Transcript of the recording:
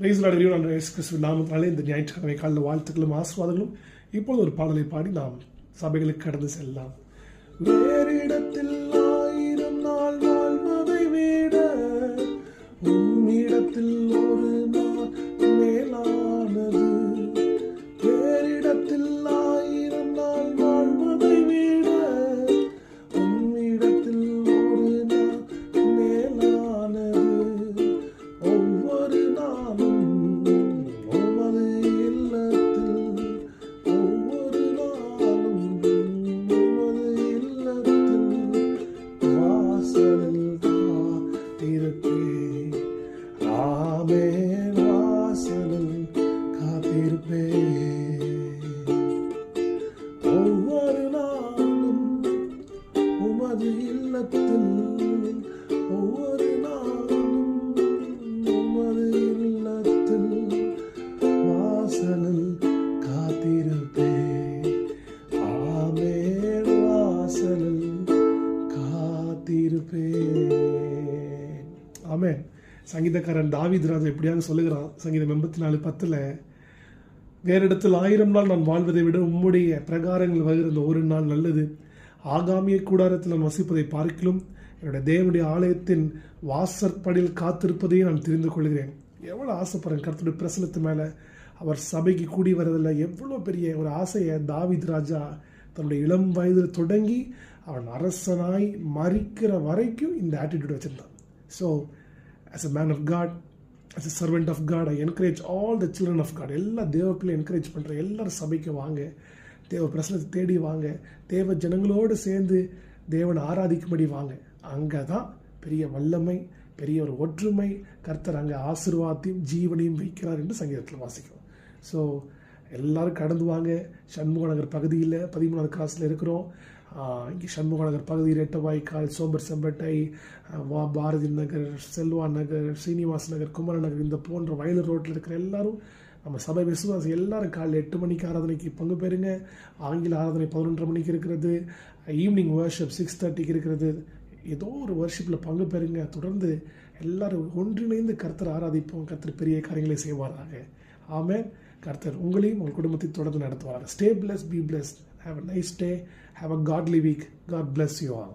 நாமத்தினாலே இந்த ஞாயிற்றுக்கிழமை காலையில் வாழ்த்துக்களும் ஆசீர்வாதங்களும் இப்பொழுது ஒரு பாடலை பாடி நாம் சபைகளுக்கு கடந்து செல்லலாம். வேறு இடத்தில் 1000 நாள் வாழ்வதை விட உன்னிடத்தில் ஒரு நாள் மேலானது. வேறு இடத்தில் 1000 நாள் வாழ்வதை விட உன்னிடத்தில் ஒரு நாள் மேலானது. ஒவ்வொரு நாளும் உமது இல்லத்தில், ஒவ்வொரு நாளும் உமது இல்லத்தில் வாசலில் காத்திருப்பேன். ஆமென், வாசலில் காத்திருப்பேன். ஒவ்வொரு நாளும் உமது இல்லத்தில், ஒவ்வொரு நாளும் உமது இல்லத்தில் வாசலில் காத்திருப்பேன். ஆமென், வாசலில் காத்திருப்பேன். ஆமென். சங்கீதக்காரன் தாவீது ராஜா எப்படியாக சொல்லுகிறான் சங்கீதம் 84:10, வேறு இடத்தில் 1000 நாள் நான் வாழ்வதை விட உம்முடைய பிரகாரங்கள் வருகிற இந்த ஒரு நாள் நல்லது. ஆகாமிய கூடாரத்தில் நான் வசிப்பதை பார்க்கிலும் என்னுடைய தேவனுடைய ஆலயத்தின் வாசற்படியில் காத்திருப்பதையும் நான் தெரிந்து கொள்கிறேன். எவ்வளோ ஆசைப்படுறேன் கர்த்தருடைய பிரசனத்து மேலே, அவர் சபைக்கு கூடி வரதில்லை. எவ்வளோ பெரிய ஒரு ஆசையை தாவீது ராஜா தன்னுடைய இளம் வயதில் தொடங்கி அவன் அரசனாய் மரிக்கிற வரைக்கும் இந்த ஆட்டிடியூட் வச்சுருந்தான். So as a man of God, as a servant of God, I encourage all the children of God. எல்லா தேவ பிள்ளை என்கரேஜ் பண்ணுறேன். எல்லாரும் சபைக்கு வாங்க, தேவ பிரசனத்தை தேடி வாங்க, தேவ ஜனங்களோடு சேர்ந்து தேவனை ஆராதிக்கும்படி வாங்க. அங்கே தான் பெரிய வல்லமை, பெரிய ஒரு ஒற்றுமை, கர்த்தர் அங்கே ஆசீர்வாதத்தையும் ஜீவனையும் வைக்கிறார் என்று சங்கீதத்தில் வாசிக்கிறோம். ஸோ எல்லாரும் கடந்து வாங்க. சண்முக நகர் பகுதியில் 13வது கிராஸில் இருக்கிறோம். இங்கே சண்முக நகர் பகுதி, ரெட்டவாய்க்கால், சோம்பர் செம்பட்டை, பாரதி நகர், செல்வா நகர், ஸ்ரீனிவாஸ் நகர், குமரன் நகர், இந்த போன்ற வயலூர் ரோட்டில் இருக்கிற எல்லாரும் நம்ம சபை விசுவாசி எல்லாரும் காலையில் 8 மணிக்கு ஆராதனைக்கு பங்கு பெறுங்க. ஆங்கில ஆராதனை 11:30 மணிக்கு இருக்கிறது. ஈவினிங் வர்ஷிப் 6:30க்கு இருக்கிறது. ஏதோ ஒரு வர்ஷிப்பில் பங்கு பெறுங்க. தொடர்ந்து எல்லாரும் ஒன்றிணைந்து கர்த்தர் ஆராதிப்போம். கர்த்தர் பெரிய காரியங்களை செய்வாராக. ஆமென். கர்த்தர் உங்களையும் உங்கள் குடும்பத்தை தொடர்ந்து நடத்துவார். Stay blessed, be blessed. Have a nice day. Have a godly week. God bless you all.